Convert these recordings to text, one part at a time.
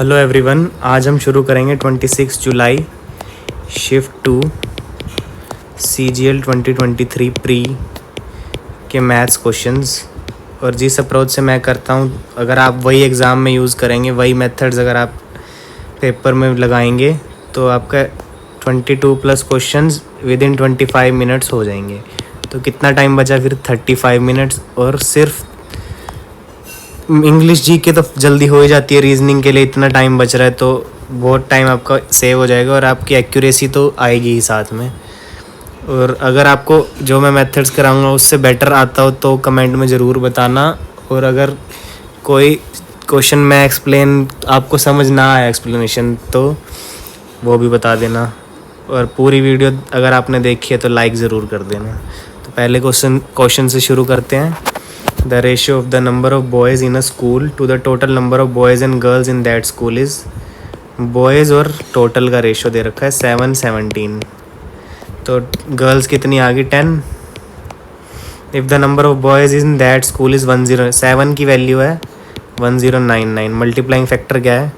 Hello everyone, आज हम शुरू करेंगे 26 जुलाई शिफ्ट 2 CGL 2023 प्री के मैथ्स क्वेश्चंस। और जिस अप्रोच से मैं करता हूँ, अगर आप वही एग्ज़ाम में यूज़ करेंगे, वही मेथड्स अगर आप पेपर में लगाएंगे तो आपका 22 plus questions with in 25 minutes हो जाएंगे। तो कितना टाइम बचा फिर? 35 मिनट्स। और सिर्फ इंग्लिश जी के तो जल्दी हो ही जाती है, रीजनिंग के लिए इतना टाइम बच रहा है तो बहुत टाइम आपका सेव हो जाएगा और आपकी एक्यूरेसी तो आएगी ही साथ में। और अगर आपको जो मैं मेथड्स कराऊंगा उससे बेटर आता हो तो कमेंट में ज़रूर बताना। और अगर कोई क्वेश्चन मैं एक्सप्लेन आपको समझ ना आया एक्सप्लेनेशन तो वो भी बता देना। और पूरी वीडियो अगर आपने देखी है तो लाइक ज़रूर कर देना। तो पहले क्वेश्चन से शुरू करते हैं। The ratio of the number of boys in a school to the total number of boys and girls in that school is, boys और total का रेशो दे रखा है 7:17। तो गर्ल्स कितनी आ गई? 10। If the number of boys in that school is 7 की value है 1099। Multiplying factor क्या है?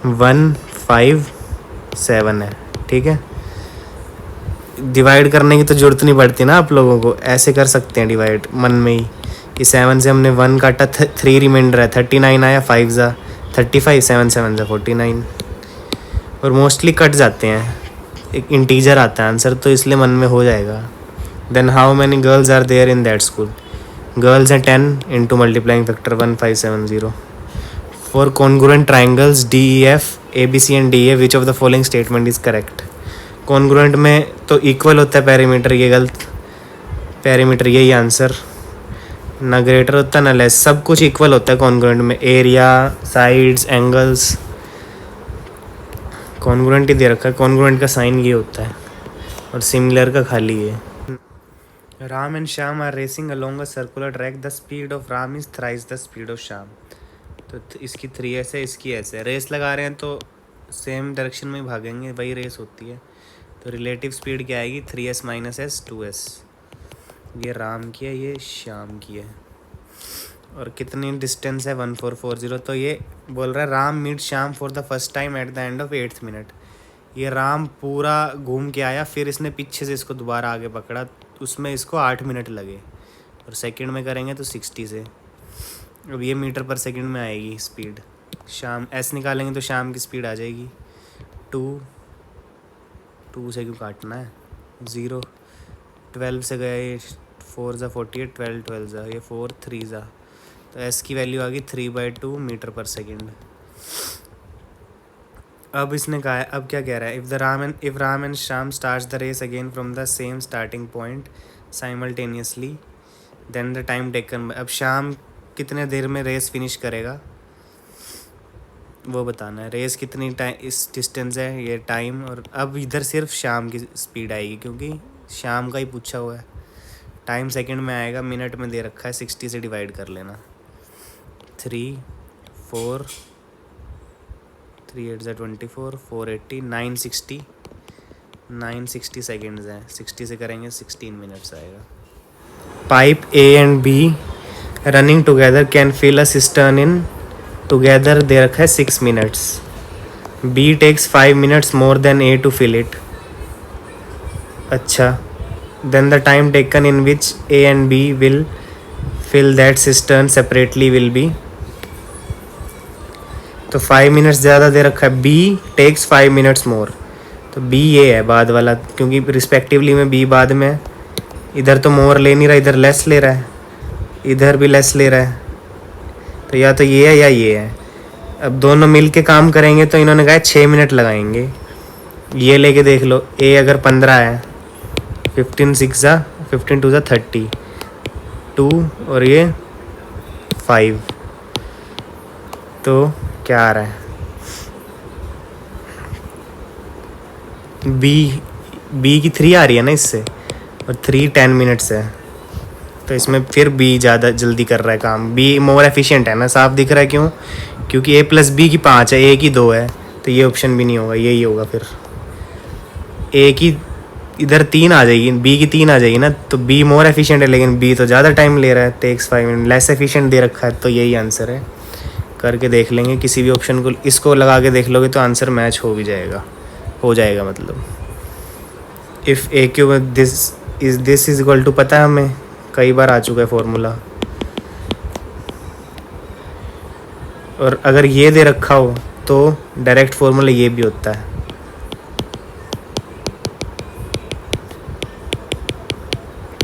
157 है। ठीक है, डिवाइड करने की तो जरूरत नहीं पड़ती ना आप लोगों को, ऐसे कर सकते हैं डिवाइड मन में ही कि 7 से हमने 1 काटा, 3 रिमाइंडर है, 39 आया, 5 ज़ा 35, 7 7 ज़ा 49। और मोस्टली कट जाते हैं, एक इंटीजर आता है आंसर, तो इसलिए मन में हो जाएगा। Then how many girls are there in that school? Girls हैं 10 into multiplying factor 1570। For congruent triangles DEF ABC and DA which of the following statement is correct? Congruent में तो इक्वल होता है पेरीमीटर, ये गलत। पेरीमीटर यही answer, ना greater होता ना लेस, सब कुछ इक्वल होता है कॉन्ग्रुएंट में। एरिया, साइड्स, एंगल्स, कॉन्ग्रुएंट ही दे रखा है। कॉन्ग्रुएंट का साइन ये होता है और सिमिलर का खाली है। Ram and Shyam are racing along a circular track, the speed of Ram is thrice the speed of Shyam. तो इसकी 3S है, इसकी S है। रेस लगा रहे हैं तो सेम डायरेक्शन में भागेंगे, वही रेस होती है। तो रिलेटिव स्पीड क्या आएगी? 3S - S 2S। ये राम की है, ये श्याम की है। और कितनी डिस्टेंस है? 1440। तो ये बोल रहा है Ram meet Shyam for the first time at the end of 8th minute. ये राम पूरा घूम के आया, फिर इसने पीछे से इसको दोबारा आगे पकड़ा, उसमें इसको 8 मिनट लगे। और सेकंड में करेंगे तो 60 से। अब ये मीटर पर सेकंड में आएगी स्पीड। शाम S निकालेंगे तो शाम की स्पीड आ जाएगी 2 से क्यों काटना है? 0। 12 से गए, 4 ज़ा 48, 12 12 ज़ा, ये 4 3 ज़ा। तो S की वैल्यू आ गई 3/2 मीटर पर सेकेंड। अब इसने कहा है, अब क्या कह रहा है? If Ram and Shyam starts the race again from the same starting point simultaneously then the time taken. अब शाम कितने देर में रेस फिनिश करेगा वो बताना है। रेस कितनी टाइम इस डिस्टेंस है, ये टाइम। और अब इधर सिर्फ शाम की स्पीड आएगी क्योंकि शाम का ही पूछा हुआ है। टाइम सेकंड में आएगा, मिनट में दे रखा है, 60 से डिवाइड कर लेना। 3 4 3 8 ज़ा 24, 480, 960 सेकेंड्स हैं। 60 से करेंगे 16 मिनट्स आएगा। Pipe A and B running together can fill a cistern in together दे रखा है 6 minutes. B takes 5 minutes more than A to fill it. अच्छा, then the time taken in which A and B will fill that cistern separately will be। तो 5 minutes ज़्यादा दे रखा है, B takes 5 minutes मोर। तो B ये है बाद वाला, क्योंकि रिस्पेक्टिवली में B बाद में है। इधर तो मोर ले नहीं रहा, इधर लेस ले रहा है, इधर भी लेस ले रहा है। तो या तो ये है या ये है। अब दोनों मिल के काम करेंगे तो इन्होंने कहा 6 मिनट लगाएंगे। ये लेके देख लो, A अगर 15 है, 15 6 ज़ा 15 2 ज़ा 30, 2 और ये 5। तो क्या आ रहा है? B की 3 आ रही है ना इससे, और 3 10 मिनट्स है। तो इसमें फिर B ज़्यादा जल्दी कर रहा है काम। B मोर एफिशिएंट है ना, साफ दिख रहा है। क्यों? क्योंकि A + B की 5 है, A की 2 है। तो ये ऑप्शन भी नहीं होगा, यही होगा फिर। A की इधर 3 आ जाएगी, B की 3 आ जाएगी ना, तो B मोर एफिशिएंट है, लेकिन B तो ज़्यादा टाइम ले रहा है, टेक्स 5 मिनट। लेस एफिशिएंट दे रखा है, तो यही आंसर है। करके देख लेंगे किसी भी ऑप्शन को, इसको लगा के देख लोगे तो आंसर मैच हो जाएगा मतलब। If A Q this is equal to, पता है हमें, कई बार आ चुका है फॉर्मूला। और अगर ये दे रखा हो तो डायरेक्ट फॉर्मूला ये भी होता है।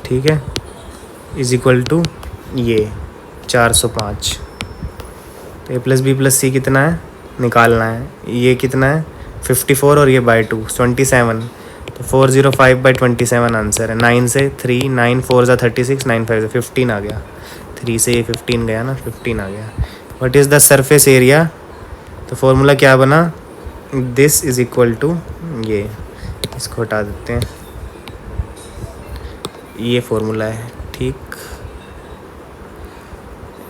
ठीक है, इज इक्वल टू ये 405। तो ए प्लस बी प्लस सी कितना है निकालना है, ये कितना है 54 और ये बाई 2 27। तो 405/27 आंसर है। 9 से 3, 9 4 ज़ा 36, 9 5 ज़ा 15 आ गया। 3 से ये 15 गया ना, 15 आ गया। What is the surface area, तो फॉर्मूला क्या बना, दिस इज इक्वल टू ये, इसको हटा देते हैं, ये फॉर्मूला है। ठीक,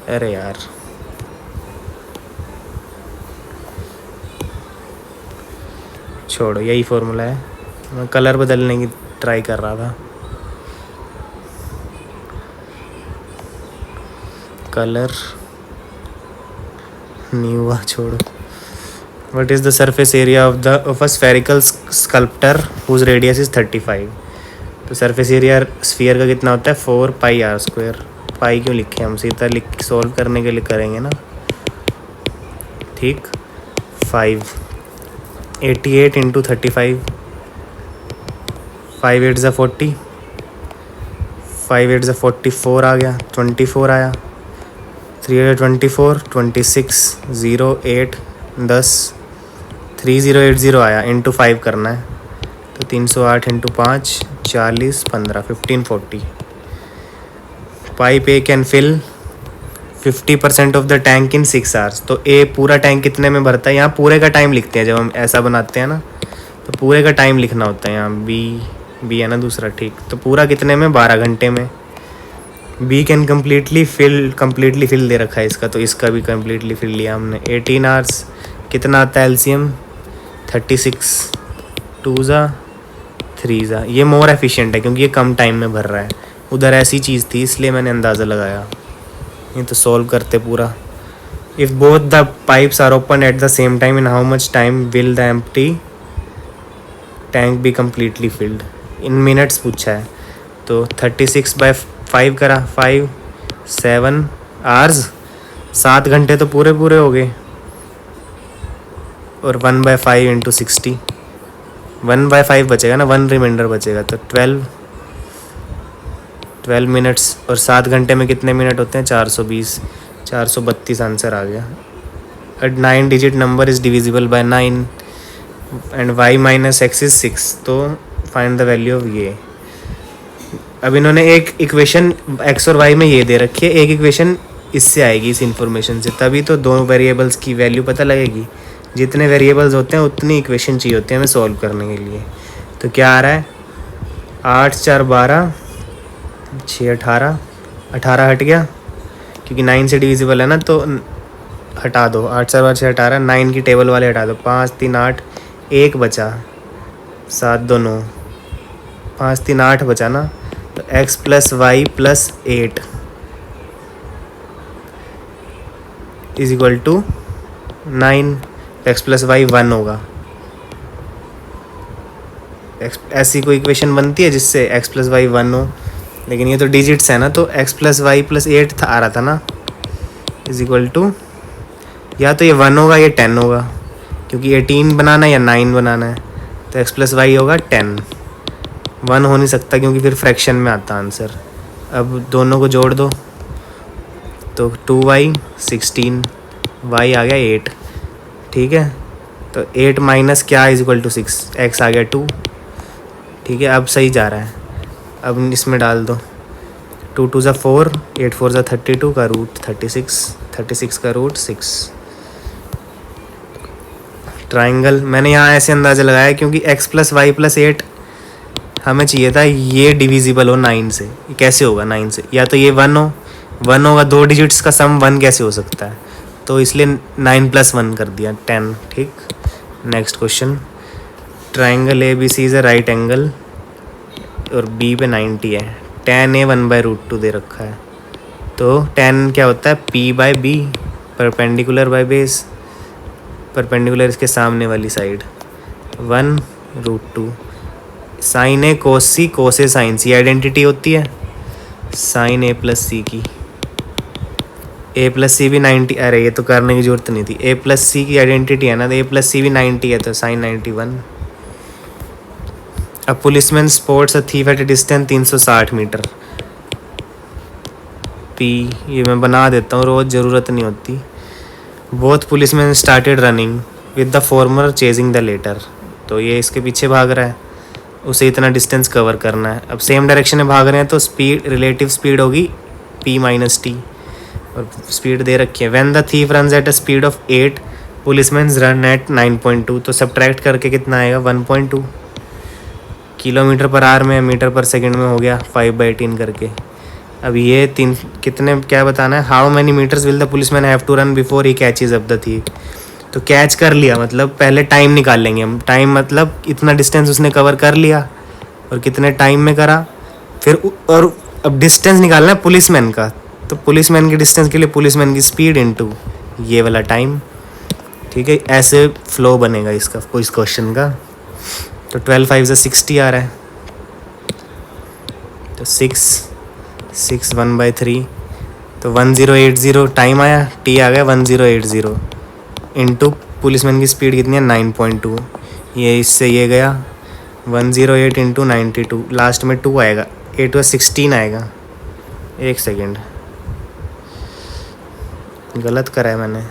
अरे यार छोड़ो, यही फॉर्मूला है। मैं कलर बदलने की ट्राई कर रहा था, कलर नहीं हुआ, छोड़ो। What is the surface area of a spherical sculpture whose radius is 35। तो सरफेस एरिया स्फीयर का कितना होता है 4πr²। पाई क्यों लिखे हम, सीधा लिख सॉल्व करने के लिए करेंगे ना। ठीक, 88 × 35, 5 8 ज़ा 40, 5 8 ज़ा 44 आ गया, 24 आया, 3 24, 26, 0 8 10, 3080 आया, इंटू 5 करना है। तो 308 × 5 40 15 15 40। Pipe A can fill 50% of the tank in 6 hours. तो ए पूरा टैंक कितने में भरता है, यहाँ पूरे का टाइम लिखते हैं जब हम ऐसा बनाते हैं ना, तो पूरे का टाइम लिखना होता है यहाँ। बी है ना दूसरा, ठीक। तो पूरा कितने में, 12 घंटे में। बी कैन कम्प्लीटली फिल दे रखा है इसका, तो इसका भी कम्प्लीटली फिल लिया हमने। 18 आवर्स कितना आता है एलसीएम 36, 2 ज़ा 3 ज़ा। ये मोर एफिशिएंट है क्योंकि ये कम टाइम में भर रहा है। उधर ऐसी चीज़ थी इसलिए मैंने अंदाज़ा लगाया, ये तो सॉल्व करते पूरा। If both the pipes are open at the same time, in how much time will the empty tank be completely filled. In minutes पूछा है, तो 36/5 करा, 5 7 आवर्स, 7 घंटे तो पूरे हो गए। और 1/5 × 60, 1/5 बचेगा ना, 1 रिमाइंडर बचेगा, तो 12 मिनट्स। और 7 घंटे में कितने मिनट होते हैं 420, 432 आंसर आ गया। अ 9 digit number is divisible by 9 and y - x is 6। तो फाइंड द वैल्यू ऑफ ये। अब इन्होंने एक इक्वेशन x और y में ये दे रखी है, एक इक्वेशन इससे आएगी, इस इंफॉर्मेशन से, तभी तो दो वेरिएबल्स की वैल्यू पता लगेगी। जितने वेरिएबल्स होते हैं उतनी इक्वेशन चाहिए होती है हमें सॉल्व करने के लिए। तो क्या आ रहा है, 8 4 12, 6 18, 18 हट गया क्योंकि 9 से डिविजिबल है ना, तो हटा दो। 8 4 12 6 18, 9 की टेबल वाले हटा दो। 5 3 8, 1 बचा, 7 2 9, 5 3 8 बचा ना। तो x + y + 8 is equal to 9। x + y 1 होगा। ऐसी कोई इक्वेशन बनती है जिससे x + y 1 हो, लेकिन ये तो डिजिट्स है ना, तो x + y + 8 आ रहा था ना, इज इक्वल टू या तो ये 1 होगा या 10 होगा, क्योंकि 18 बनाना है या 9 बनाना है। तो x + y होगा 10, 1 हो नहीं सकता क्योंकि फिर फ्रैक्शन में आता आंसर। अब दोनों को जोड़ दो, तो 2y 16, y आ गया 8। ठीक है, तो 8 माइनस क्या इज इक्वल टू 6, x आ गया 2। ठीक है, अब सही जा रहा है। अब इसमें डाल दो, 2 2 ज़ा 4, 8 4 ज़ा 32 का रूट 36, 36 का रूट 6। ट्राइंगल मैंने यहाँ ऐसे अंदाज़ा लगाया क्योंकि x + y + 8 हमें चाहिए था ये डिविजिबल हो 9 से। ये कैसे होगा 9 से, या तो ये 1 होगा, 2 डिजिट्स का सम 1 कैसे हो सकता है, तो इसलिए 9 + 1 कर दिया 10। ठीक, next question. Triangle ABC is a right angle और B पे 90 है। tan A 1/√2 दे रखा है, तो tan क्या होता है P/B, perpendicular by base, perpendicular इसके सामने वाली साइड 1√2। साइन ए कोस सी, कोस ए साइन सी आइडेंटिटी होती है साइन ए प्लस सी की। ए प्लस सी भी 90, अरे ये तो करने की जरूरत नहीं थी, ए प्लस सी की आइडेंटिटी है ना, तो ए प्लस सी भी 90 है, तो साइन 91। अब policeman spots a thief at a distance 360 metre. P ये मैं बना देता हूँ, रोज़ ज़रूरत नहीं होती। Both policeman started running with the former chasing the latter. तो ये इसके पीछे भाग रहा है, उसे इतना डिस्टेंस कवर करना है। अब सेम डायरेक्शन में भाग रहे हैं तो स्पीड, रिलेटिव स्पीड होगी p माइनस टी, और स्पीड दे रखी है। When the thief runs at a speed of 8, policeman run at 9.2। तो सब्ट्रैक्ट करके कितना आएगा 1.2। किलोमीटर पर आवर में, मीटर पर सेकंड में हो गया 5/18 करके। अब ये तीन कितने क्या बताना है, how many metres will the policeman have to run before he catches up the thief. तो कैच कर लिया मतलब पहले टाइम निकाल लेंगे हम, टाइम मतलब इतना डिस्टेंस उसने कवर कर लिया और कितने टाइम में करा, फिर और अब डिस्टेंस निकालना है पुलिसमैन का, तो पुलिसमैन की डिस्टेंस के लिए पुलिसमैन की स्पीड इनटू ये वाला टाइम। ठीक है, ऐसे फ्लो बनेगा इसका इस क्वेश्चन का। तो 12 5 से 60 आ रहा है, तो 6 1/3, तो 1080 टाइम आया, टी आ गया 1080 इनटू पुलिसमैन की स्पीड कितनी है 9.2। ये इससे ये गया 108 इंटू 92, लास्ट में 2 आएगा, 8 व 16 आएगा। एक सेकेंड, गलत करा है मैंने,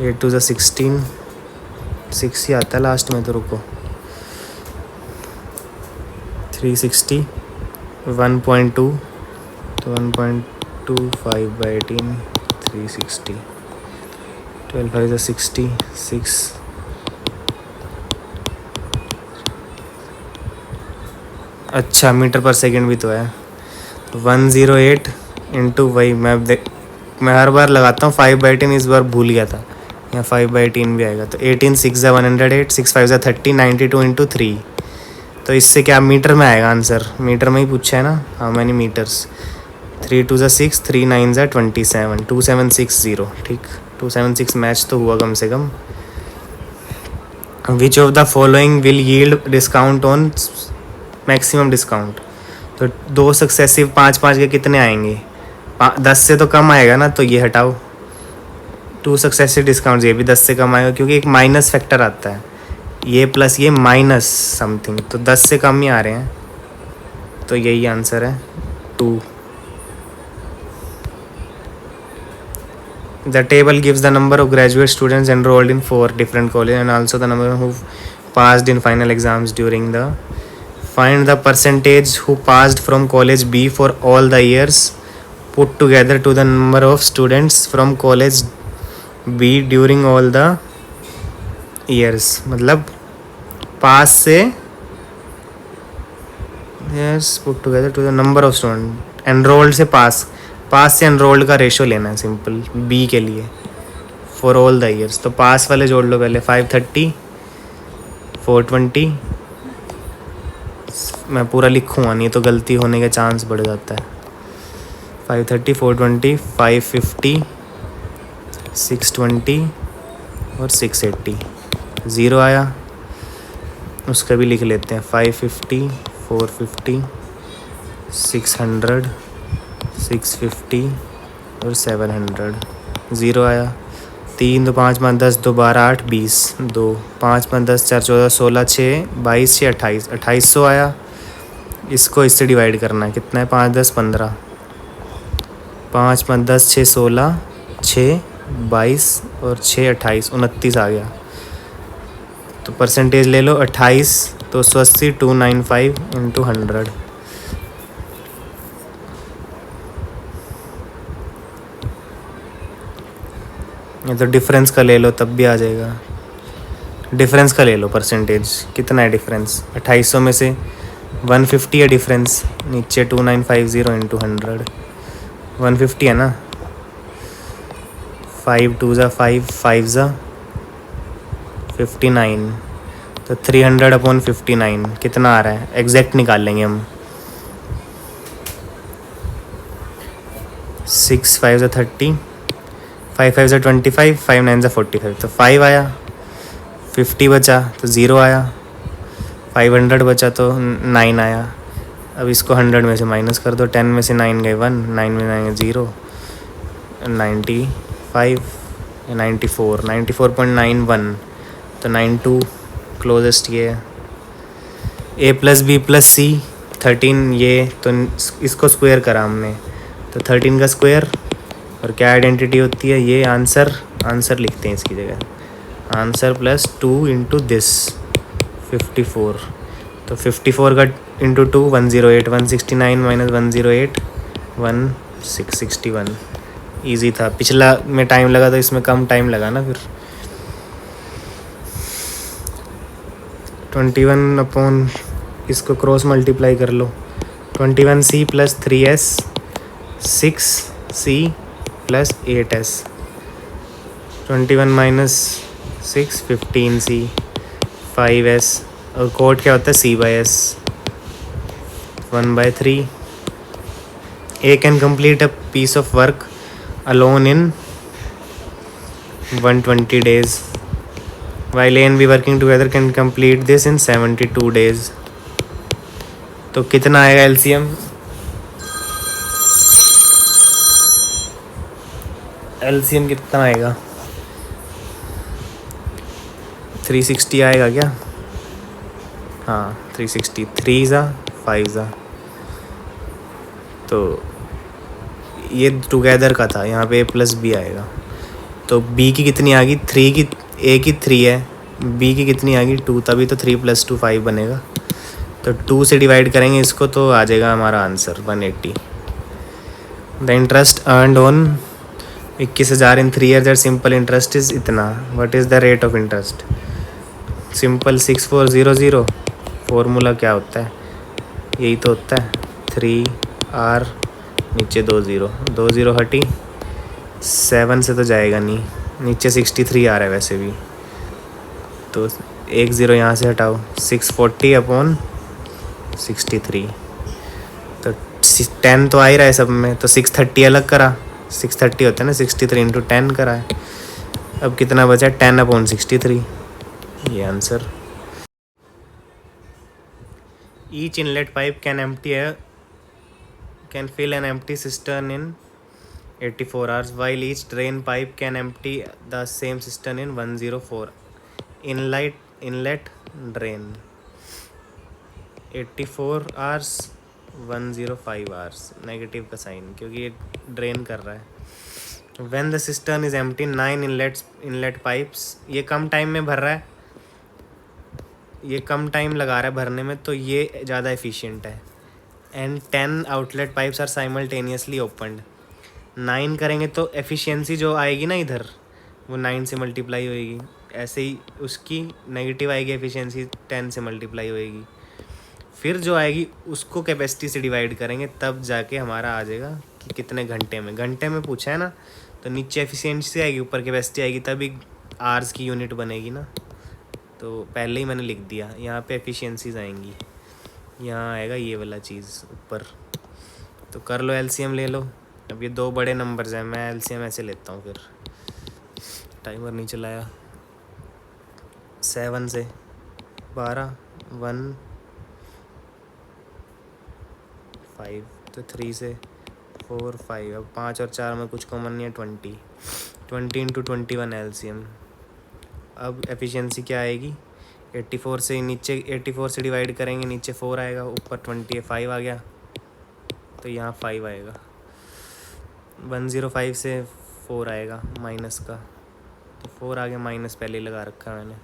8 2 16, 6 ही आता है लास्ट में, तो रुको 360 1.2, तो 1.25/18 360, 12 5 60 6। अच्छा मीटर पर सेकंड भी तो है, 108 इंटू वही मैं हर बार लगाता हूँ 5/18, इस बार भूल गया था, यहाँ 5/18 भी आएगा। तो 18 6 108, 6 5 30, 92 इंटू 3। तो इससे क्या मीटर में आएगा आंसर, मीटर में ही पूछा है ना, हाउ मैनी मीटर्स। 3 2 6, 3 9 27, 2760। ठीक, 276 मैच तो हुआ कम से कम। Which of the following will yield discount on maximum discount. तो 2 सक्सेसिव 5 के कितने आएंगे, 10 से तो कम आएगा ना, तो ये हटाओ। 2 सक्सेसिव डिस्काउंट, ये भी 10 से कम आएगा क्योंकि एक माइनस फैक्टर आता है, ये प्लस ये माइनस समथिंग, तो 10 से कम ही आ रहे हैं, तो यही आंसर है 2। The table gives the number of graduate students enrolled in 4 different colleges and also the number who passed in final exams during the. Find the percentage who passed from college B for all the years put together to the number of students from college B during all the years. मतलब पास से yes put together to the number of students enrolled से पास से enrolled का ratio लेना है simple B के लिए for all the years. तो पास वाले जोड़ लो पहले, 530 420, मैं पूरा लिखूँगा नहीं तो गलती होने का चांस बढ़ जाता है। 530 420 550 620 और 680, 0 आया, उसका भी लिख लेते हैं 550 450 600 650 और 700, 0 आया। 3 2 5 5 10 2 12 8 20, 2 5 5 10 4 14 16 6 22 6 28, 2800 आया। इसको इससे डिवाइड करना है, कितना है 5 10 15, 5 5 10 6 16 6 22 और 6 28 29 आ गया। तो परसेंटेज ले लो 28, तो 180 295 इंटू 100। ये तो डिफरेंस का ले लो तब भी आ जाएगा, डिफरेंस का ले लो परसेंटेज, कितना है डिफरेंस 2800 में से 150 है डिफरेंस, नीचे 2950 इंटू 100, 150 है ना, 5 2 ज़ा 5 5 ज़ा 59, तो 300/59 कितना आ रहा है, एग्जैक्ट निकाल लेंगे हम। 6 5 ज़ा 30, 5 5 से 25, 5 9 से 45, तो 5 आया। 50 बचा तो 0 आया। 500 बचा तो 9 आया। अब इसको 100 में से माइनस कर दो। 10 में से 9 गए 1, 9 में 9 0, 95, 94, 94.91, तो 92 क्लोजेस्ट ये है। ए प्लस बी प्लस सी 13, ये तो इसको स्क्वायर करा हमने, तो 13 का स्क्वायर। और क्या आइडेंटिटी होती है ये? आंसर लिखते हैं इसकी जगह, आंसर प्लस 2 इंटू दिस 54, तो 54 का इंटू 2 108, 169 माइनस 108 1661। ईजी था। पिछला में टाइम लगा तो इसमें कम टाइम लगा ना। फिर 21 अपॉन इसको क्रॉस मल्टीप्लाई कर लो। 21c plus 3s, 6c plus 8s, 21 minus 6 15c, 5s, और कोड क्या होता है? c/s 1/3। A can complete a piece of work alone in 120 days, while A and B working together can complete this in 72 days. तो कितना आएगा LCM? LCM कितना आएगा? 360 आएगा क्या? हाँ 360, 3 ज़ा 5 ज़ा, तो ये टुगेदर का था, यहाँ पे a प्लस बी आएगा। तो b की कितनी आ गई? 3 की, a की 3 है, b की कितनी आ गई? 2, तभी तो 3 + 2 5 बनेगा। तो 2 से डिवाइड करेंगे इसको तो आ जाएगा हमारा answer 180। The interest earned on 21,000 in 3 years at simple interest is इतना। What is the rate of interest? Simple 6400। Formula क्या होता है? यही तो होता है 3r, नीचे 2 0 हटी, 7 से तो जाएगा नहीं, नीचे 63 आ रहा है वैसे भी, तो 1 0 यहाँ से हटाओ, 640 अपॉन 63, तो 10 तो आ ही रहा है सब में, तो 630 अलग करा, 630 होता है ना, 63 इंटू 10 करा है। अब कितना बचा? 10 अपॉन 63, ये answer. Each inlet pipe can fill an empty cistern in 84 hours, while each drain pipe can empty the same cistern in 104. Inlet drain 84 hours, 105 hours, negative का साइन क्योंकि ये ड्रेन कर रहा है। When the cistern is empty, 9 inlet pipes, ये कम time में भर रहा है, ये कम टाइम लगा रहा है भरने में, तो ये ज़्यादा एफिशिएंट है। And 10 outlet pipes are simultaneously opened. 9 करेंगे तो एफिशिएंसी जो आएगी ना इधर, वो 9 से मल्टीप्लाई होएगी, ऐसे ही उसकी नेगेटिव आएगी एफिशिएंसी, 10 से मल्टीप्लाई होएगी, फिर जो आएगी उसको कैपेसिटी से डिवाइड करेंगे, तब जाके हमारा आ जाएगा कि कितने घंटे में। घंटे में पूछा है ना, तो नीचे एफिशिएंसी आएगी, ऊपर कैपेसिटी आएगी, तभी आवर्स की यूनिट बनेगी ना, तो पहले ही मैंने लिख दिया। यहाँ पे एफिशिएंसीज आएंगी, यहाँ आएगा ये वाला चीज़ ऊपर। तो कर लो एलसीएम ले लो। अब ये 2 बड़े नंबर्स हैं, मैं एलसीएम ऐसे लेता हूँ, फिर टाइमर नहीं चलाया। 7 से 12, 1 5, तो 3 से 4 5, अब 5 और 4 में कुछ कॉमन नहीं है, 20 इंटू 21 एलसीएम। अब एफिशिएंसी क्या आएगी? 84 से नीचे, 84 से डिवाइड करेंगे, नीचे 4 आएगा, ऊपर 20 है, 5 आ गया, तो यहाँ 5 आएगा। 105 से 4 आएगा माइनस का, तो 4 आ गया, माइनस पहले ही लगा रखा है मैंने,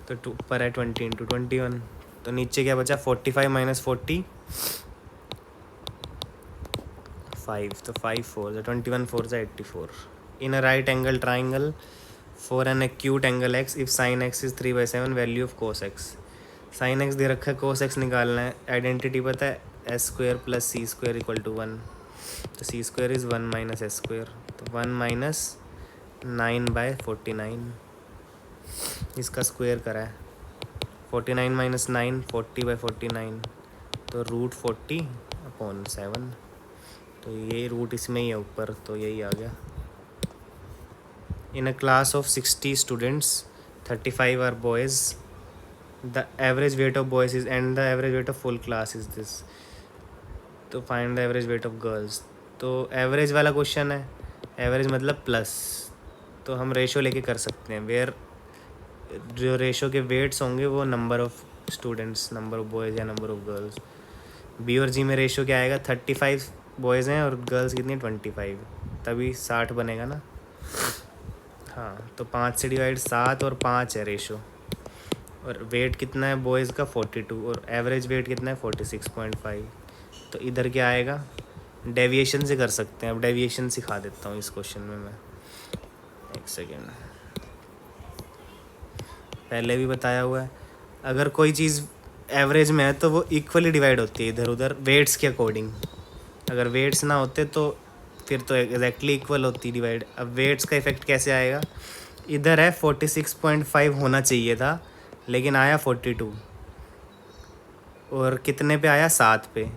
तो ऊपर है 20 इंटू 21, तो नीचे क्या बचा? 45 माइनस 40 5, तो 5 4 21 4 84। In a right angle triangle for an acute angle x, if sine x is 3/7, value of cos x। Sine x दे रखा है, cos x निकालना है। आइडेंटिटी पता है, s² + c² = 1, तो c² इज़ 1 माइनस s², तो 1 माइनस 9/49, इसका स्क्वायर करा है। 49 माइनस 9 40/49, तो √40/7, तो ये रूट इसमें ही है ऊपर, तो यही आ गया। In a class of 60 students, 35 are boys. The average weight of boys is and the average weight of full class is this. तो find the average weight of girls. तो एवरेज वाला क्वेश्चन है, एवरेज मतलब plus, तो हम ratio लेके कर सकते हैं. वेयर जो रेशो के वेट्स होंगे वो number of students, number of boys या नंबर ऑफ गर्ल्स. बी और जी में रेशो क्या आएगा, 35 बॉयज़ हैं और गर्ल्स कितनी 25, तभी 60 बनेगा ना. हाँ, तो 5 से डिवाइड 7 और 5 है रेशो. और वेट कितना है बॉयज़ का 42 और एवरेज वेट कितना है 46.5. तो इधर क्या आएगा, डेविएशन से कर सकते हैं. अब डेविएशन सिखा देता हूँ इस क्वेश्चन में मैं, एक सेकेंड. पहले भी बताया हुआ है, अगर कोई चीज़ एवरेज में है तो वो इक्वली डिवाइड होती है इधर उधर वेट्स के अकॉर्डिंग. अगर वेट्स ना होते तो फिर तो एग्जैक्टली इक्वल होती डिवाइड. अब वेट्स का इफेक्ट कैसे आएगा, इधर है 46.5 होना चाहिए था लेकिन आया 42, और कितने पे आया 7 पे.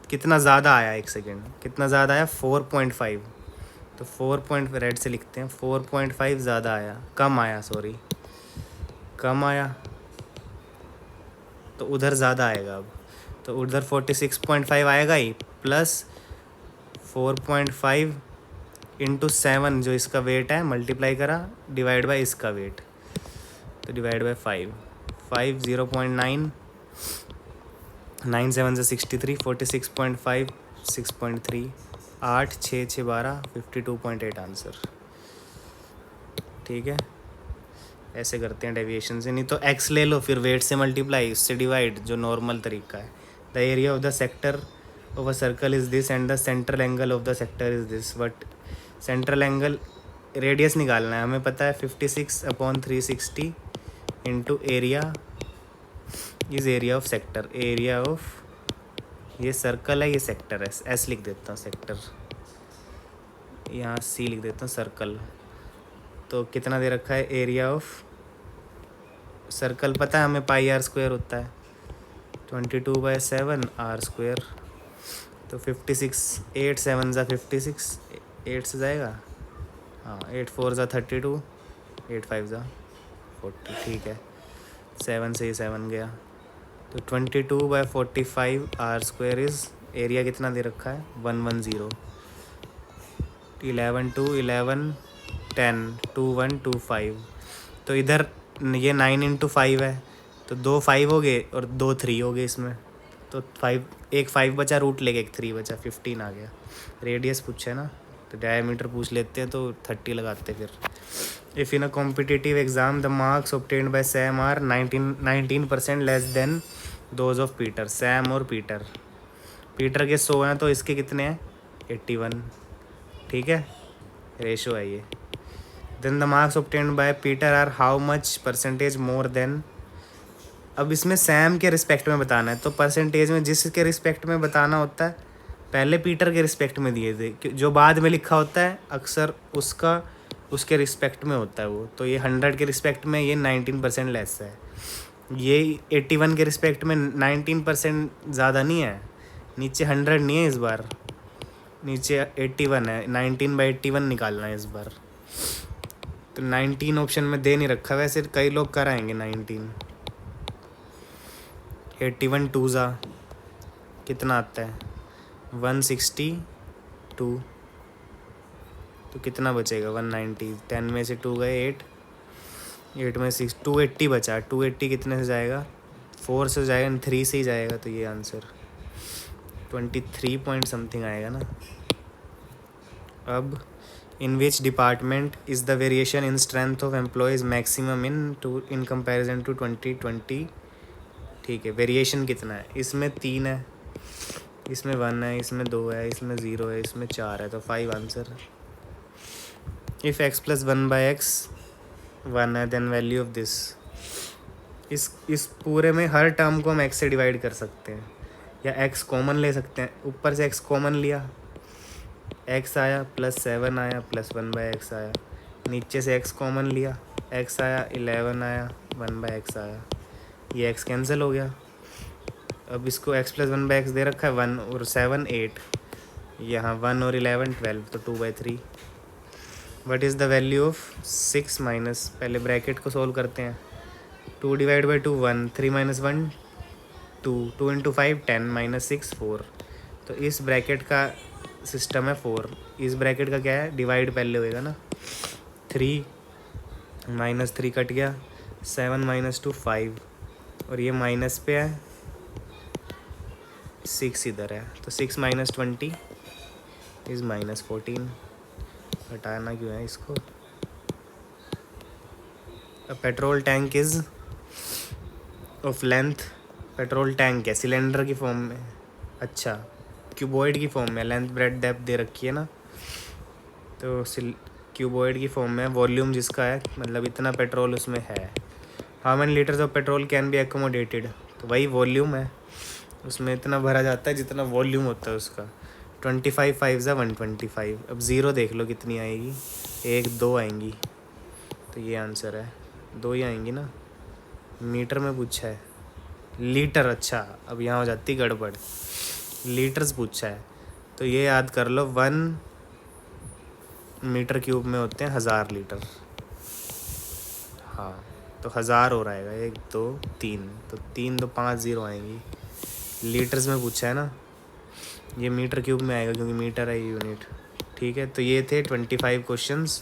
कितना ज़्यादा आया, एक सेकेंड, कितना ज़्यादा आया 4.5. तो 4 रेड से लिखते हैं, 4.5 ज़्यादा आया, कम आया, सॉरी कम आया, तो उधर ज़्यादा आएगा. अब तो उधर 46.5 आएगा ही, प्लस 4.5 इंटू 7 जो इसका वेट है मल्टीप्लाई करा डिवाइड बाय इसका वेट, तो डिवाइड बाय 5 0.9, 9 7 से 63, 46.5 6.3, 8 6 6 12, 52.8 आंसर. ठीक है, ऐसे करते हैं डेविएशन से. नहीं तो एक्स ले लो, फिर वेट से मल्टीप्लाई, उससे डिवाइड, जो नॉर्मल तरीका है. The area of the sector of a circle is this and the central angle of the sector is this. But central angle, radius निकालना है हमें, पता है 56/360 into area is area of sector. Area of, ये circle है, ये sector है, S लिख देता हूँ सेक्टर, यहाँ सी लिख देता हूँ सर्कल. तो कितना दे रखा है एरिया ऑफ सर्कल, पता है हमें πr² होता है 22/7 r². तो 56, 8 7 ज़ा 56, 8 से जाएगा, हाँ 8 4 ज़ा 32, 8 5 ज़ा 40. ठीक है, 7 से ही 7 गया, तो 22/45 r² इज़ एरिया कितना दे रखा है 110. 11 2 11 10 2 1 2 5. तो इधर ये 9 इंटू 5 है, तो 2 5 हो गए और 2 3 हो गए इसमें, तो 5, एक 5 बचा, रूट लेके एक 3 बचा, 15 आ गया. रेडियस पूछे ना, तो डायमीटर पूछ लेते हैं तो 30 लगाते फिर. If in a competitive exam the marks obtained by Sam are 19% less than those of Peter. Sam और पीटर के 100 हैं तो इसके कितने हैं 81. ठीक है, रेशो है ये. Then the marks obtained by Peter are how much percentage more than. अब इसमें सैम के रिस्पेक्ट में बताना है, तो परसेंटेज में जिसके रिस्पेक्ट में बताना होता है पहले पीटर के रिस्पेक्ट में दिए थे, जो बाद में लिखा होता है अक्सर उसका उसके रिस्पेक्ट में होता है वो. तो ये 100 के रिस्पेक्ट में ये 19% लेस है, ये 81 के रिस्पेक्ट में 19% ज़्यादा नहीं है. नीचे 100 नहीं है इस बार, नीचे 81 है, 19/81 निकालना है इस बार. तो 19 ऑप्शन में दे नहीं रखा, वैसे कई लोग कराएंगे 19. 81 2 ज़ा कितना आता है 162, तो कितना बचेगा 190. 10 में से 2 गए 8 में 6, 280 बचा. 280 कितने से जाएगा 4 से जाएगा, 3 से ही जाएगा, तो ये आंसर 23 पॉइंट समथिंग आएगा ना. अब in which department is the variation in strength of employees maximum in comparison to 2020. ठीक है, वेरिएशन कितना है, इसमें 3 है, इसमें 1 है, इसमें 2 है, इसमें 0 है, इसमें 4 है, तो 5 आंसर. इफ़ x + 1/x 1 है देन वैल्यू ऑफ दिस. इस पूरे में हर टर्म को हम x से डिवाइड कर सकते हैं या x कॉमन ले सकते हैं. ऊपर से x कॉमन लिया, x आया, +7 आया, +1/x आया. नीचे से x कॉमन लिया, x आया, 11 आया, 1/x आया, ये x कैंसिल हो गया. अब इसको x + 1/x दे रखा है 1 और 7 8, यहाँ 1 और 11 12, तो 2/3. What is the value of 6 minus, पहले ब्रैकेट को सोल्व करते हैं। 2 divide by 2 1, 3 minus 1 2, 2 into 5 10 minus 6 4। तो इस ब्रैकेट का सिस्टम है 4, इस ब्रैकेट का क्या है, डिवाइड पहले होएगा ना। 3 माइनस 3 कट गया, 7 माइनस 2 5, और ये माइनस पे है, 6 इधर है, तो 6 माइनस 20 इज़ माइनस 14। हटाना क्यों है इसको। A petrol tank is of length, petrol tank है सिलेंडर की फॉर्म में, अच्छा क्यूबॉइड की फॉर्म में, लेंथ ब्रेड डेप्थ दे रखी है ना, तो क्यूबॉइड की फॉर्म में, वॉल्यूम जिसका है मतलब इतना पेट्रोल उसमें है। How many litres of petrol can be accommodated, तो वही वॉल्यूम है, उसमें इतना भरा जाता है जितना वॉल्यूम होता है उसका। 25 5 ज़ा 125। अब ज़ीरो देख लो कितनी आएगी, 1 2 आएंगी, तो ये आंसर है, 2 ही आएंगी ना। मीटर में पूछा है, लीटर, अच्छा अब यहाँ हो जाती गड़बड़, लीटर्स पूछा है, तो ये याद कर लो 1 मीटर क्यूब में होते हैं 1000 लीटर। हाँ तो 1000 हो रहेगा, 1 2 3, तो 3 2 5 0 आएंगी। लीटर्स में पूछा है ना, ये मीटर क्यूब में आएगा क्योंकि मीटर है यूनिट। ठीक है, तो ये थे 25 क्वेश्चंस,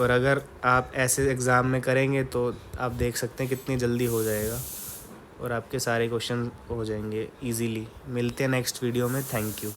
और अगर आप ऐसे एग्ज़ाम में करेंगे तो आप देख सकते हैं कितनी जल्दी हो जाएगा, और आपके सारे क्वेश्चन हो जाएंगे इजीली। मिलते हैं नेक्स्ट वीडियो में, थैंक यू।